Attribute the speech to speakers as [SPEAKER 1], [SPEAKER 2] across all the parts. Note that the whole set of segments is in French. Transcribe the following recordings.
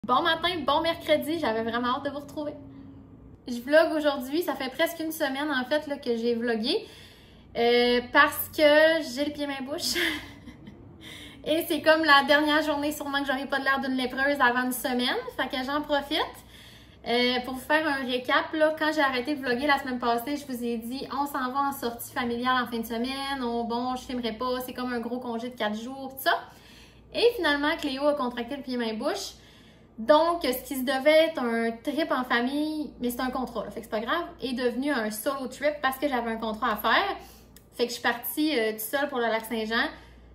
[SPEAKER 1] Bon matin, bon mercredi, j'avais vraiment hâte de vous retrouver. Je vlog aujourd'hui, ça fait presque une semaine en fait là, que j'ai vlogué parce que j'ai le pied main bouche. Et c'est comme la dernière journée sûrement que j'aurai pas de l'air d'une lépreuse avant une semaine, fait que j'en profite. Pour vous faire un récap, là, quand j'ai arrêté de vlogger la semaine passée, je vous ai dit on s'en va en sortie familiale en fin de semaine, bon je filmerai pas, c'est comme un gros congé de 4 jours, tout ça. Et finalement, Cléo a contracté le pied main bouche. Donc, ce qui se devait être un trip en famille, mais c'est un contrat, là, fait que c'est pas grave, est devenu un solo trip parce que j'avais un contrat à faire. Fait que je suis partie toute seule pour le Lac-Saint-Jean.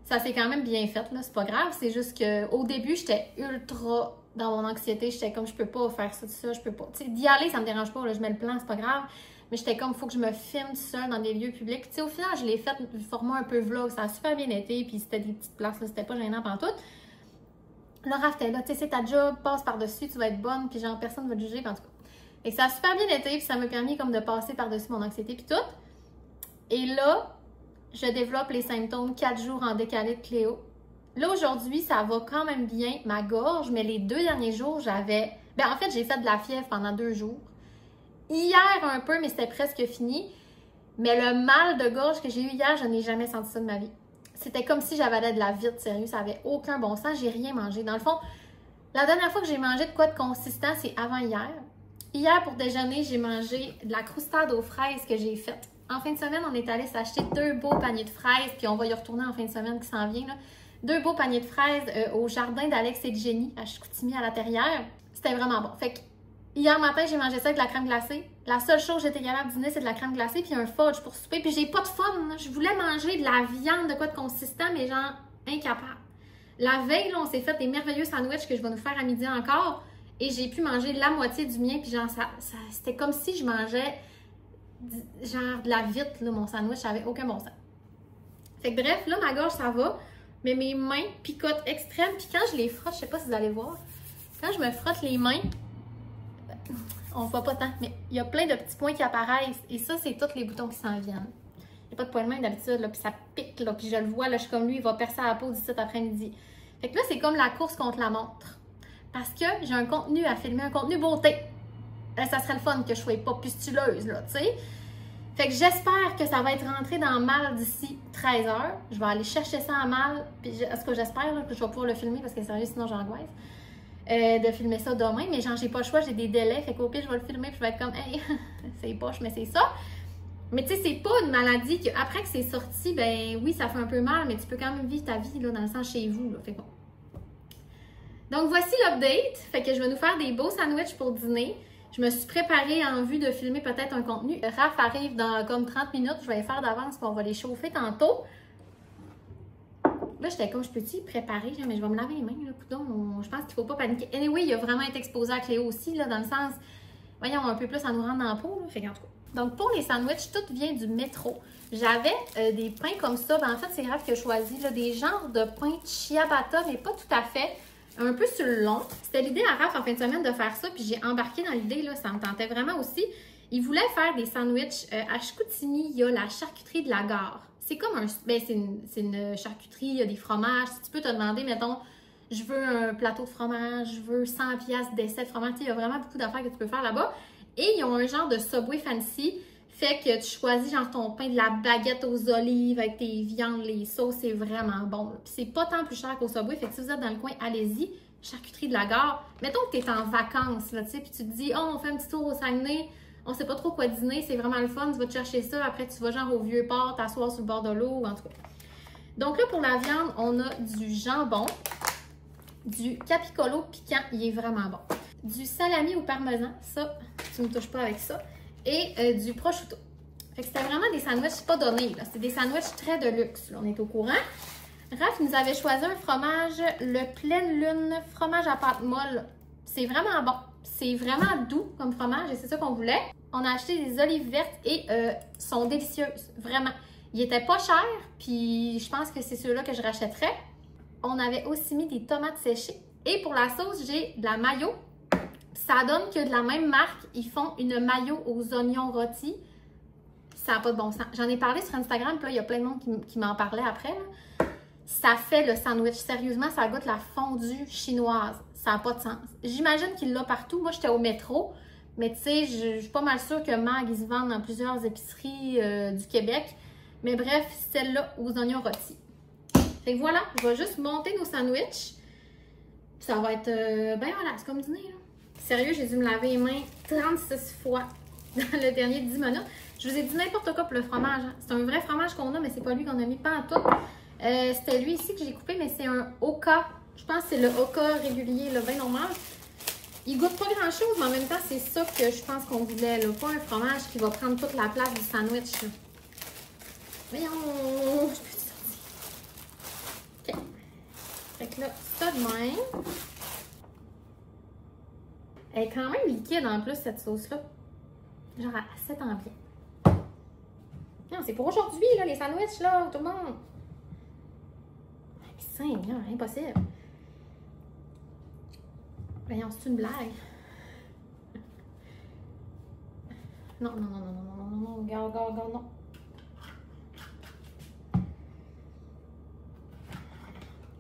[SPEAKER 1] Ça s'est quand même bien fait, là, c'est pas grave. C'est juste qu'au début, j'étais ultra dans mon anxiété. J'étais comme, je peux pas faire ça, tout ça, je peux pas. Tu sais, d'y aller, ça me dérange pas, là, je mets le plan, c'est pas grave. Mais j'étais comme, faut que je me filme toute seule dans des lieux publics. Tu sais, au final, je l'ai fait du format un peu vlog, ça a super bien été, puis c'était des petites places, là, c'était pas gênant pantoute. Là, Raph, t'es là, tu sais, c'est ta job, passe par-dessus, tu vas être bonne, puis genre, personne va te juger, en tout cas. Et ça a super bien été, puis ça m'a permis comme de passer par-dessus mon anxiété, puis tout. Et là, je développe les symptômes 4 jours en décalé de Cléo. Là, aujourd'hui, ça va quand même bien, ma gorge, mais les 2 derniers jours, j'avais... Ben, en fait, j'ai fait de la fièvre pendant 2 jours. Hier, un peu, mais c'était presque fini. Mais le mal de gorge que j'ai eu hier, je n'ai jamais senti ça de ma vie. C'était comme si j'avalais de la vitre, sérieux, ça avait aucun bon sens, j'ai rien mangé. Dans le fond, la dernière fois que j'ai mangé de quoi de consistant, c'est avant hier. Hier, pour déjeuner, j'ai mangé de la croustade aux fraises que j'ai faite. En fin de semaine, on est allé s'acheter 2 beaux paniers de fraises, puis on va y retourner en fin de semaine qui s'en vient, là. 2 beaux paniers de fraises au jardin d'Alex et de Jenny, à Chicoutimi, à la Terrière. C'était vraiment bon. Fait que hier matin, j'ai mangé ça avec de la crème glacée. La seule chose que j'étais capable de dîner, c'est de la crème glacée puis un fudge pour souper. Puis j'ai pas de fun. Je voulais manger de la viande, de quoi de consistant, mais genre incapable. La veille, là, on s'est fait des merveilleux sandwichs que je vais nous faire à midi encore. Et j'ai pu manger la moitié du mien. Puis genre, c'était comme si je mangeais genre de la vitre, là, mon sandwich. Ça avait aucun bon sens. Fait que bref, là, ma gorge, ça va. Mais mes mains picotent extrême. Puis quand je les frotte, je sais pas si vous allez voir. Quand je me frotte les mains, on ne voit pas tant, mais il y a plein de petits points qui apparaissent. Et ça, c'est tous les boutons qui s'en viennent. Il n'y a pas de point de main d'habitude, là, puis ça pique, là, puis je le vois, là, je suis comme lui, il va percer à la peau d'ici cet après-midi. Fait que là, c'est comme la course contre la montre. Parce que j'ai un contenu à filmer, un contenu beauté. Ça serait le fun que je ne sois pas pustuleuse, là, tu sais. Fait que j'espère que ça va être rentré dans Mal d'ici 13h. Je vais aller chercher ça à Mal, puis est-ce que j'espère là, que je vais pouvoir le filmer, parce que sérieux, sinon j'angoisse. De filmer ça demain, mais genre j'ai pas le choix, j'ai des délais, fait qu'au pire je vais le filmer puis je vais être comme hey, c'est poche, mais c'est ça. Mais tu sais, c'est pas une maladie que après que c'est sorti, ben oui, ça fait un peu mal, mais tu peux quand même vivre ta vie là, dans le sens chez vous, là, fait bon. Donc voici l'update, fait que je vais nous faire des beaux sandwichs pour dîner. Je me suis préparée en vue de filmer peut-être un contenu. Raph arrive dans comme 30 minutes, je vais les faire d'avance puis on va les chauffer tantôt. Là, j'étais comme, je peux-tu préparer, mais je vais me laver les mains, là, coudonc, je pense qu'il ne faut pas paniquer. Anyway, il a vraiment été exposé à Cléo aussi, là, dans le sens, voyons, un peu plus à nous rendre dans la peau, là, fait qu'en tout cas. Donc, pour les sandwichs, tout vient du métro. J'avais des pains comme ça, ben, en fait, c'est Raph qui a choisi, là, des genres de pains ciabatta, mais pas tout à fait, un peu sur le long. C'était l'idée à Raph en fin de semaine de faire ça, puis j'ai embarqué dans l'idée, là, ça me tentait vraiment aussi. Il voulait faire des sandwichs à Chicoutimi, il y a la charcuterie de la gare. C'est comme un... Ben, c'est une charcuterie, il y a des fromages. Si tu peux te demander, mettons, je veux un plateau de fromage, je veux 100 piastres d'essai de fromage. Tu sais, il y a vraiment beaucoup d'affaires que tu peux faire là-bas. Et ils ont un genre de Subway fancy. Fait que tu choisis genre ton pain, de la baguette aux olives avec tes viandes, les sauces. C'est vraiment bon. Puis c'est pas tant plus cher qu'au Subway. Fait que si vous êtes dans le coin, allez-y. Charcuterie de la gare. Mettons que tu es en vacances, là, tu sais, puis tu te dis, oh, on fait un petit tour au Saguenay. On sait pas trop quoi dîner, c'est vraiment le fun, tu vas te chercher ça, après tu vas genre au Vieux-Port, t'asseoir sur le bord de l'eau, en tout cas. Donc là, pour la viande, on a du jambon, du capicolo piquant, il est vraiment bon, du salami au parmesan, ça, tu me touches pas avec ça, et du prosciutto. Fait que c'était vraiment des sandwichs pas donnés, là, c'est des sandwichs très de luxe, là, on est au courant. Raph nous avait choisi un fromage, le Pleine Lune, fromage à pâte molle, c'est vraiment bon. C'est vraiment doux comme fromage et c'est ça qu'on voulait. On a acheté des olives vertes et sont délicieuses, vraiment. Ils étaient pas chers, puis je pense que c'est ceux-là que je rachèterais. On avait aussi mis des tomates séchées. Et pour la sauce, j'ai de la mayo. Ça donne que de la même marque, ils font une mayo aux oignons rôtis. Ça n'a pas de bon sens. J'en ai parlé sur Instagram, puis là, il y a plein de monde qui m'en parlait après, là. Ça fait le sandwich. Sérieusement, ça goûte la fondue chinoise. Ça n'a pas de sens. J'imagine qu'il l'a partout. Moi, j'étais au métro. Mais tu sais, je suis pas mal sûre que Mag, ils se vendent dans plusieurs épiceries du Québec. Mais bref, celle-là aux oignons rôtis. Fait que voilà, je vais juste monter nos sandwichs. Ça va être bien relax comme dîner, là. Sérieux, j'ai dû me laver les mains 36 fois dans le dernier 10 minutes. Je vous ai dit n'importe quoi pour le fromage. Hein. C'est un vrai fromage qu'on a, mais c'est pas lui qu'on a mis pas en tout. C'était lui ici que j'ai coupé, mais c'est un Oka. Je pense que c'est le Oka régulier, le bien normal. Il goûte pas grand chose, mais en même temps, c'est ça que je pense qu'on voulait. Là. Pas un fromage qui va prendre toute la place du sandwich. Là. Voyons, je peux sortir. OK. Fait que là, ça de même. Elle est quand même liquide en plus, cette sauce-là. Genre, elle s'étend bien. Non, c'est pour aujourd'hui, là, les sandwichs, là, tout le monde. Seigneur, impossible. Voyons, c'est une blague. Non, non, non, non, non, non, non, non, regarde, regarde, regarde, non.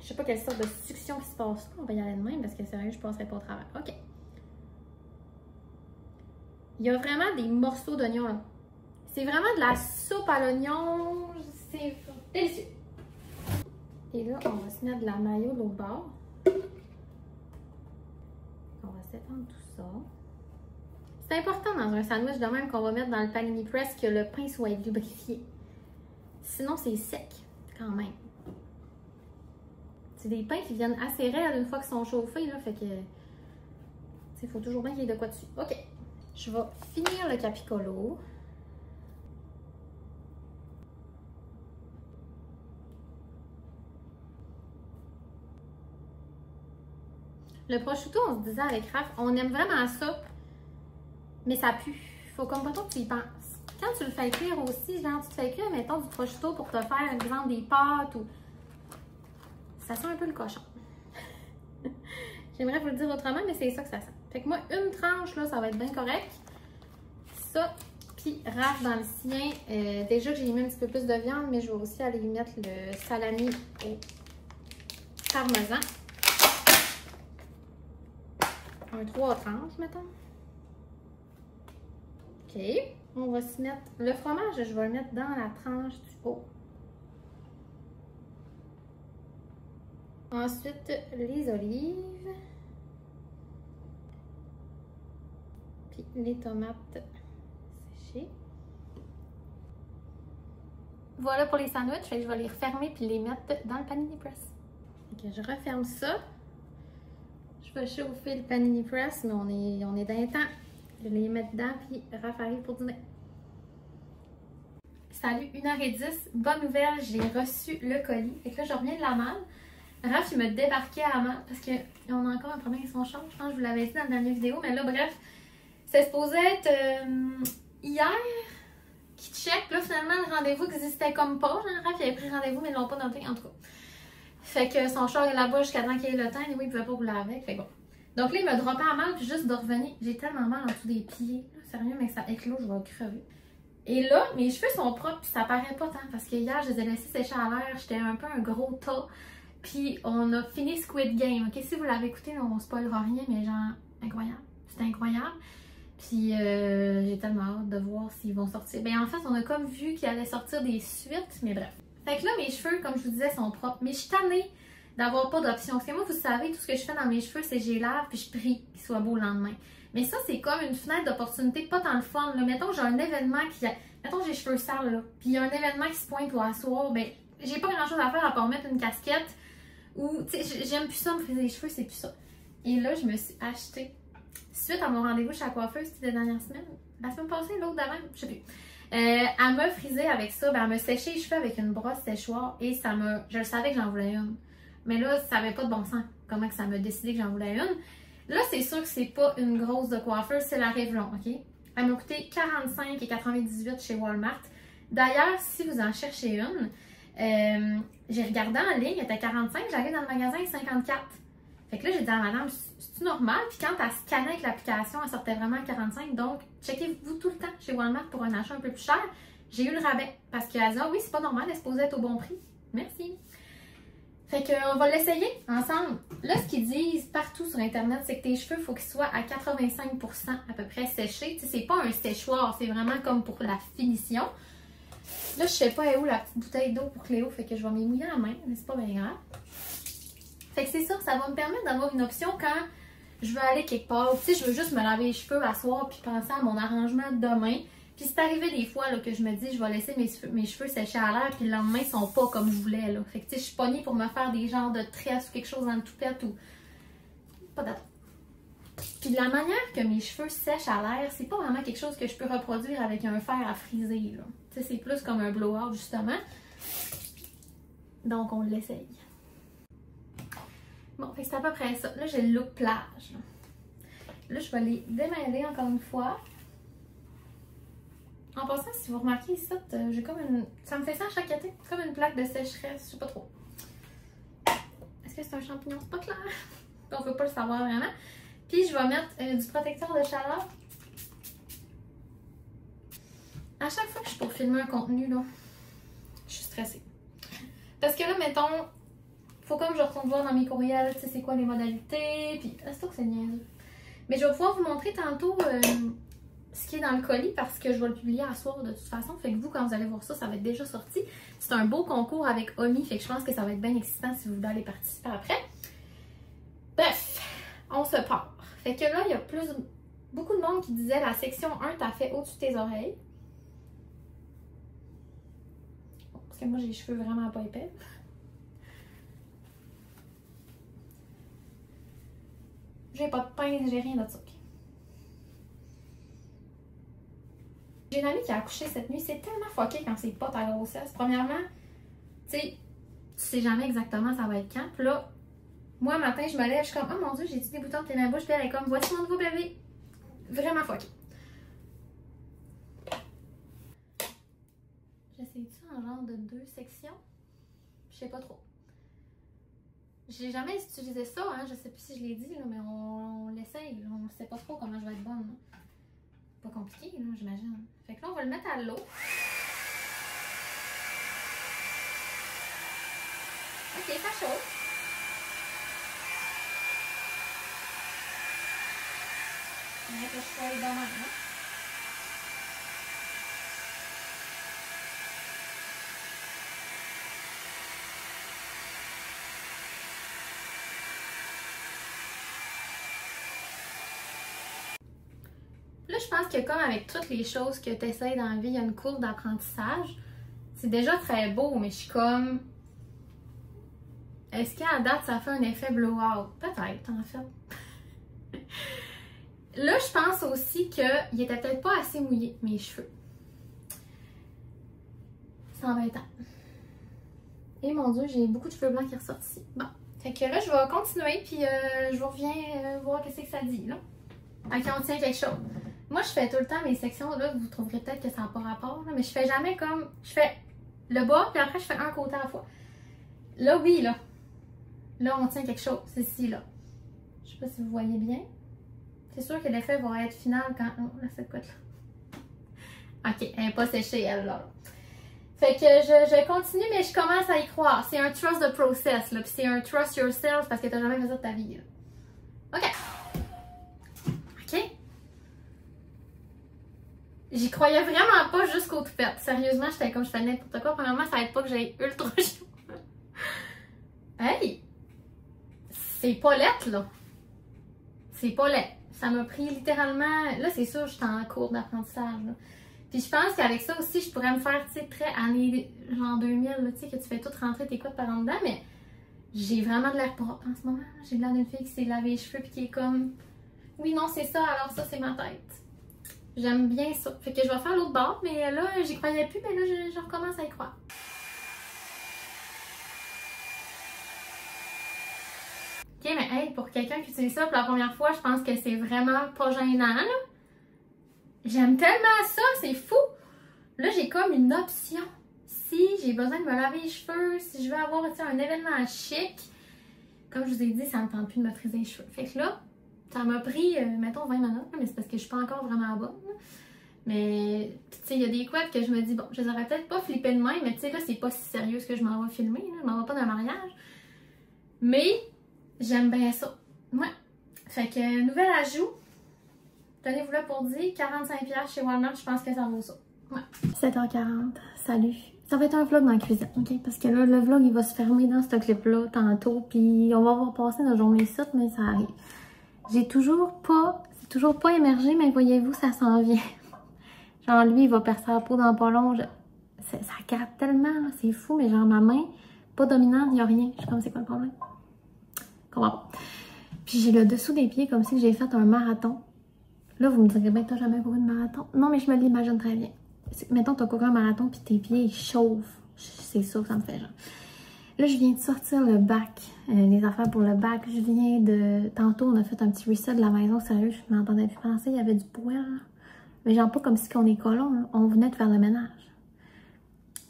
[SPEAKER 1] Je sais pas quelle sorte de succion qui se passe là. On va y aller de même parce que sérieux, je passerai pas au travers. OK. Il y a vraiment des morceaux d'oignon là. C'est vraiment de la soupe à l'oignon. C'est délicieux. Et là, on va se mettre de la mayo de l'autre bord. On va s'étendre tout ça. C'est important dans un sandwich de même qu'on va mettre dans le panini press que le pain soit lubrifié. Sinon, c'est sec quand même. C'est des pains qui viennent assez raides une fois qu'ils sont chauffés, là, fait que il faut toujours bien qu'il y ait de quoi dessus. OK. Je vais finir le capicolo. Le prosciutto, on se disait avec Raph, on aime vraiment ça, mais ça pue. Faut comme pas trop que tu y penses. Quand tu le fais cuire aussi, genre tu te fais cuire, mettons, du prosciutto pour te faire, exemple, des pâtes ou... Ça sent un peu le cochon. J'aimerais vous le dire autrement, mais c'est ça que ça sent. Fait que moi, une tranche, là, ça va être bien correct. Ça, puis Raph dans le sien, déjà que j'ai mis un petit peu plus de viande, mais je vais aussi aller y mettre le salami au parmesan. Un 3 tranches, mettons. OK. On va se mettre... Le fromage, je vais le mettre dans la tranche du haut. Ensuite, les olives. Puis les tomates séchées. Voilà pour les sandwichs. Je vais les refermer puis les mettre dans le panini press. Okay, je referme ça. Je vais chauffer le panini press, mais on est dans le temps. Je les mets dedans puis Raph arrive pour dîner. Salut, 1h10. Bonne nouvelle, j'ai reçu le colis. Fait que là, je reviens de la malle. Raph, il m'a débarqué à la malle parce qu'on a encore un problème avec son char. Je pense que je vous l'avais dit dans la dernière vidéo. Mais là, bref, c'est supposé être hier qui check. Là, finalement, le rendez-vous n'existait comme pas. Genre, Raph, il avait pris rendez-vous, mais ils ne l'ont pas noté, en tout cas. Fait que son char est là-bas jusqu'à temps qu'il ait le temps. Et oui, il ne pouvait pas rouler avec. Fait bon. Donc là, il m'a droppé à mal, puis juste de revenir. J'ai tellement mal en dessous des pieds. Là, sérieux, mais ça éclose, je vais crever. Et là, mes cheveux sont propres, puis ça paraît pas tant. Parce que hier, je les ai laissés sécher à l'air. J'étais un peu un gros tas. Puis on a fini Squid Game. Ok, si vous l'avez écouté, là, on spoilera rien, mais genre, incroyable. C'était incroyable. Puis j'ai tellement hâte de voir s'ils vont sortir. Ben en fait, on a comme vu qu'il allait sortir des suites, mais bref. Fait que là, mes cheveux, comme je vous disais, sont propres. Mais je suis tannée d'avoir pas d'option. Parce que moi, vous savez, tout ce que je fais dans mes cheveux, c'est que j'ai lave puis je prie qu'ils soient beaux le lendemain. Mais ça, c'est comme une fenêtre d'opportunité pas tant le fun. Là. Mettons, j'ai un événement qui... Mettons, j'ai les cheveux sales, là. Puis il y a un événement qui se pointe pour asseoir. Ben, j'ai pas grand-chose à faire à part mettre une casquette. Ou, tu sais, j'aime plus ça, me friser les cheveux, c'est plus ça. Et là, je me suis acheté, suite à mon rendez-vous chez la coiffeuse, c'était la dernière semaine, la semaine passée, l'autre d'avant, je sais plus. Elle m'a frisé avec ça, ben elle m'a séché les cheveux avec une brosse séchoir et ça m'a, je le savais que j'en voulais une. Mais là, ça avait pas de bon sens, comment que ça m'a décidé que j'en voulais une. Là, c'est sûr que c'est pas une grosse de coiffeuse, c'est la Revlon, ok? Elle m'a coûté 45,98 chez Walmart. D'ailleurs, si vous en cherchez une, j'ai regardé en ligne, elle était 45, j'arrive dans le magasin 54. Fait que là, j'ai dit à madame, c'est-tu normal? Puis quand elle scannait avec l'application, elle sortait vraiment à 45. Donc, checkez-vous tout le temps chez Walmart pour un achat un peu plus cher. J'ai eu le rabais parce qu'elle a dit, ah oui, c'est pas normal, elle est supposée être au bon prix. Merci. Fait qu'on va l'essayer ensemble. Là, ce qu'ils disent partout sur Internet, c'est que tes cheveux, il faut qu'ils soient à 85% à peu près séchés. Tu sais, c'est pas un séchoir, c'est vraiment comme pour la finition. Là, je sais pas où la petite bouteille d'eau pour Cléo, fait que je vais m'y mouiller la main, mais c'est pas bien grave. Fait que c'est ça, ça va me permettre d'avoir une option quand je veux aller quelque part. Tu sais, je veux juste me laver les cheveux à soir puis penser à mon arrangement de demain. Puis c'est arrivé des fois là, que je me dis, je vais laisser mes cheveux sécher à l'air, puis le lendemain, ils sont pas comme je voulais. Là. Fait que tu sais, je suis pognée pour me faire des genres de tresses ou quelque chose dans le toupette ou. Pas d'attente. Puis de la manière que mes cheveux sèchent à l'air, c'est pas vraiment quelque chose que je peux reproduire avec un fer à friser. Tu sais, c'est plus comme un blowout justement. Donc on l'essaye. Bon, fait que c'est à peu près ça. Là, j'ai le look plage. Là, je vais les démêler encore une fois. En passant, si vous remarquez ici, j'ai comme une... Ça me fait ça à chaque été, comme une plaque de sécheresse, je sais pas trop. Est-ce que c'est un champignon? C'est pas clair. On peut pas le savoir vraiment. Puis je vais mettre du protecteur de chaleur. À chaque fois que je suis pour filmer un contenu, là, je suis stressée. Parce que là, mettons, faut comme je retourne voir dans mes courriels, tu sais, c'est quoi les modalités, puis c'est tout que c'est niaiseux. Mais je vais pouvoir vous montrer tantôt ce qui est dans le colis parce que je vais le publier à soir de toute façon. Fait que vous, quand vous allez voir ça, ça va être déjà sorti. C'est un beau concours avec Omi, fait que je pense que ça va être bien excitant si vous voulez aller participer après. Bref, on se part. Fait que là, il y a beaucoup de monde qui disait la section 1, t'as fait au-dessus de tes oreilles. Parce que moi, j'ai les cheveux vraiment pas épais. J'ai pas de pince, j'ai rien de ça. J'ai une amie qui a accouché cette nuit. C'est tellement fucké quand c'est pas ta grossesse. Premièrement, tu sais, tu sais jamais exactement ça va être quand. Puis là, moi, un matin, je me lève, je suis comme, oh mon Dieu, j'ai-tu des boutons de ma bouche? Puis elle est comme, voici mon nouveau bébé. Vraiment fucké. J'essaie-tu en genre de 2 sections? Je sais pas trop. J'ai jamais utilisé ça, hein. Je sais plus si je l'ai dit, là, mais on l'essaye. On sait pas trop comment je vais être bonne. Là. Pas compliqué, là, j'imagine. Fait que là, on va le mettre à l'eau. Ok, ça chauffe. On va que je sois les bonnes, hein. Là, je pense que comme avec toutes les choses que tu essaies dans la vie, il y a une courbe d'apprentissage. C'est déjà très beau, mais je suis comme... Est-ce qu'à date, ça fait un effet blowout? Peut-être, en fait. Là, je pense aussi qu'il était peut-être pas assez mouillé, mes cheveux. C'est embêtant. Et mon Dieu, j'ai beaucoup de cheveux blancs qui ressortent ici. Bon, fait que là, je vais continuer, puis je vous reviens voir qu'est-ce que ça dit, là. À qui on tient quelque chose. Moi, je fais tout le temps mes sections, là, vous trouverez peut-être que ça n'a pas rapport, là, mais je fais jamais comme... Je fais le bas, puis après, je fais un côté à la fois. Là, oui, là. Là, on tient quelque chose. C'est ici, là. Je sais pas si vous voyez bien. C'est sûr que l'effet va être final quand... Oh, là, cette cote-là. Ok, elle n'est pas séchée, elle, là. Fait que je continue, mais je commence à y croire. C'est un trust the process, là. Puis c'est un trust yourself parce que t'as jamais fait ça de ta vie, là. Ok. Ok. J'y croyais vraiment pas jusqu'au toupette. Sérieusement, j'étais comme je fais n'importe quoi. Premièrement, ça aide pas que j'ai ultra chaud. Hey! C'est pas laid, là. C'est pas laid. Ça m'a pris littéralement... Là, c'est sûr, je suis en cours d'apprentissage, là. Puis je pense qu'avec ça aussi, je pourrais me faire, tu sais, très année genre 2000, là, tu sais, que tu fais tout rentrer tes coudes par en dedans, mais j'ai vraiment de l'air propre en ce moment. J'ai l'air d'une fille qui s'est lavé les cheveux puis qui est comme... Oui, non, c'est ça, alors ça, c'est ma tête. J'aime bien ça. Fait que je vais faire l'autre bord, mais là, j'y croyais plus, mais là, je recommence à y croire. Ok, mais hey, pour quelqu'un qui utilise ça pour la première fois, je pense que c'est vraiment pas gênant, là. J'aime tellement ça, c'est fou! Là, j'ai comme une option. Si j'ai besoin de me laver les cheveux, si je veux avoir un événement chic, comme je vous ai dit, ça me tente plus de me friser les cheveux. Fait que là, ça m'a pris, mettons, 20 minutes, mais c'est parce que je suis pas encore vraiment bonne. Mais, tu sais, il y a des couettes que je me dis, bon, je les aurais peut-être pas flippées de même, mais tu sais, là, c'est pas si sérieux ce que je m'en vais filmer, là. Je m'en vais pas d'un mariage. Mais j'aime bien ça. Ouais. Fait que, nouvel ajout. Tenez-vous là pour dire, 45$ chez Walmart, je pense que ça vaut ça. Ouais. 7h40, salut. Ça va être un vlog dans la cuisine, ok? Parce que là, le vlog, il va se fermer dans ce clip-là tantôt, puis on va voir passer notre journée ici, mais ça arrive. C'est toujours pas émergé, mais voyez-vous, ça s'en vient. Genre, lui, il va percer la peau dans pas long. Ça capte tellement, c'est fou, mais genre, ma main, pas dominante, il n'y a rien. Je suis comme, c'est quoi le problème? Comprends pas. Puis j'ai le dessous des pieds comme si j'ai fait un marathon. Là, vous me direz, ben, t'as jamais couru de marathon? Non, mais je me l'imagine très bien. Mettons, t'as couru un marathon, puis tes pieds, ils chauffent. C'est ça que ça me fait, genre. Là, je viens de sortir le bac, les affaires pour le bac. Je viens de... Tantôt, on a fait un petit reset de la maison. Sérieux, je m'entendais plus penser. Il y avait du poêle, là. Mais genre pas comme si on est colon, là. On venait de faire le ménage.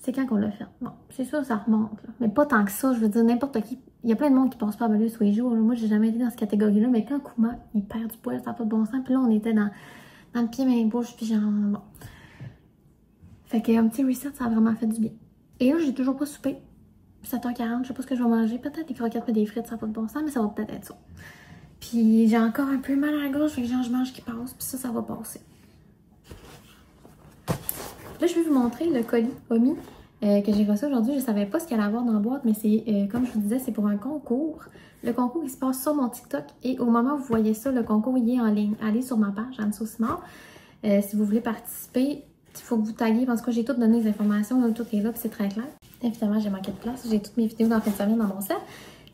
[SPEAKER 1] C'est quand qu'on l'a fait? Bon, c'est sûr, ça remonte, là. Mais pas tant que ça. Je veux dire, n'importe qui... Il y a plein de monde qui passe pas à Belleuil tous les jours, là. Moi, j'ai jamais été dans cette catégorie-là. Mais quand Kuma, il perd du poêle, ça n'a pas de bon sens. Puis là, on était dans le pied, main, bouche, puis genre... Bon. Fait qu'un petit reset, ça a vraiment fait du bien. Et là, j'ai toujours pas soupé. 7h40, je sais pas ce que je vais manger. Peut-être des croquettes et des frites, ça n'a pas de bon sens, mais ça va peut-être être ça. Puis j'ai encore un peu mal à la gorge, fait que genre je mange qui passe, puis ça va passer. Là, je vais vous montrer le colis Omi que j'ai reçu aujourd'hui. Je savais pas ce qu'il allait avoir dans la boîte, mais c'est, comme je vous disais, c'est pour un concours. Le concours, il se passe sur mon TikTok. Et au moment où vous voyez ça, le concours, il est en ligne. Allez sur ma page, Anne-Sophie Simard. Si vous voulez participer, il faut que vous taguiez, parce que j'ai tout donné les informations, là, tout est là, puis c'est très clair. Évidemment, j'ai manqué de place. J'ai toutes mes vidéos dans la fin de semaine dans mon sac.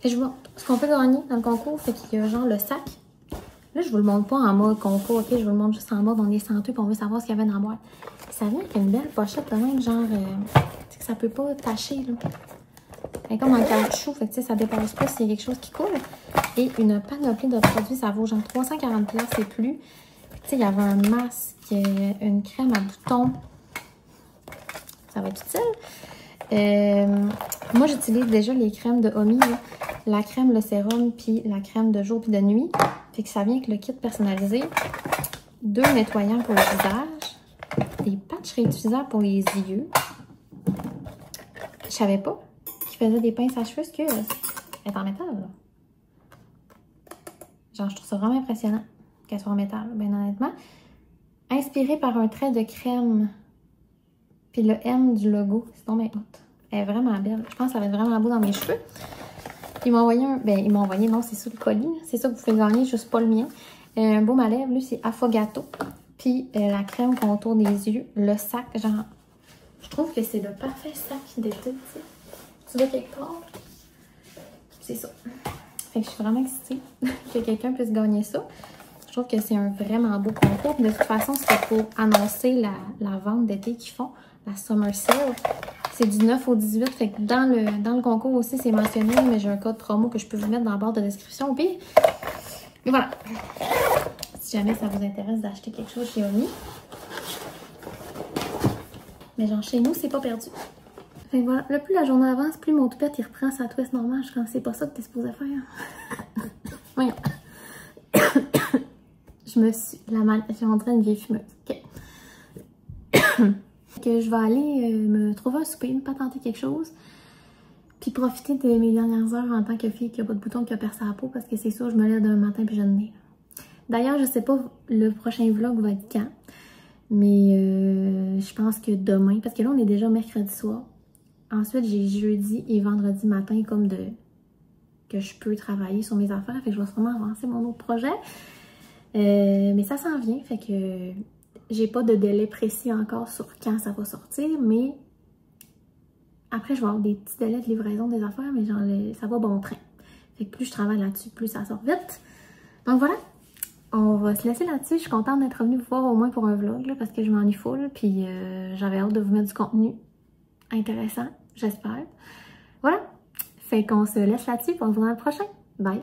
[SPEAKER 1] Et je vous montre ce qu'on peut gagner dans le concours. Fait qu'il y a genre le sac. Là, je vous le montre pas en mode concours, ok? Je vous le montre juste en mode, on est senteux, puis on veut savoir ce qu'il y avait dans la boîte. Ça vient avec une belle pochette quand même, genre, tu sais que ça peut pas tacher, là. Elle est comme en caoutchouc, fait que tu sais, ça dépasse pas s'il y a quelque chose qui coule. Et une panoplie de produits, ça vaut genre 340$ et plus. Tu sais, il y avait un masque, une crème à boutons. Ça va être utile. Moi, j'utilise déjà les crèmes de Omi, là. La crème, le sérum, puis la crème de jour puis de nuit. Fait que ça vient avec le kit personnalisé. 2 nettoyants pour le visage. Des patchs réutilisables pour les yeux. Je savais pas qu'ils faisaient des pinces à cheveux, parce que elle est en métal, là. Genre, je trouve ça vraiment impressionnant qu'elle soit en métal, bien honnêtement. Inspirée par un trait de crème. Puis le M du logo, c'est tombé hot. Elle est vraiment belle. Je pense que ça va être vraiment beau dans mes cheveux. Ils m'ont envoyé un... Ben, ils m'ont envoyé, non, c'est sur le colis. C'est ça que vous pouvez gagner, juste pas le mien. Un baume à lèvres, lui, c'est Affogato. Puis la crème contour des yeux. Le sac, genre... Je trouve que c'est le parfait sac d'été, tu sais. Tu vas quelque part. C'est ça. Fait que je suis vraiment excitée que quelqu'un puisse gagner ça. Je trouve que c'est un vraiment beau concours. De toute façon, c'est pour annoncer la vente d'été qu'ils font. La Summer Sale. C'est du 9 au 18. Fait que dans le concours aussi, c'est mentionné. Mais j'ai un code promo que je peux vous mettre dans la barre de description. Puis, et voilà. Si jamais ça vous intéresse d'acheter quelque chose chez Omi. Mais genre, chez nous, c'est pas perdu. Fait que voilà. Là, plus la journée avance, plus mon toupette, il reprend sa twist normale. Je pense que c'est pas ça que t'es supposé faire. Voyons. Je me suis... J'ai rentré une vieille fumeuse. OK. Que je vais aller me trouver un souper, me patenter quelque chose. Puis profiter de mes dernières heures en tant que fille qui a pas de bouton, qui a percé la peau. Parce que c'est sûr, je me lève d'un matin puis je n'ai. D'ailleurs, je sais pas le prochain vlog va être quand. Mais je pense que demain. Parce que là, on est déjà mercredi soir. Ensuite, j'ai jeudi et vendredi matin comme que je peux travailler sur mes affaires. Fait que je vais sûrement avancer mon autre projet. Mais ça s'en vient, fait que j'ai pas de délai précis encore sur quand ça va sortir, mais après je vais avoir des petits délais de livraison des affaires, mais genre ça va bon train. Fait que plus je travaille là-dessus, plus ça sort vite. Donc voilà, on va se laisser là-dessus. Je suis contente d'être revenue vous voir au moins pour un vlog, là, parce que je m'ennuie full, puis j'avais hâte de vous mettre du contenu intéressant, j'espère. Voilà, fait qu'on se laisse là-dessus, puis on se voit dans le prochain. Bye!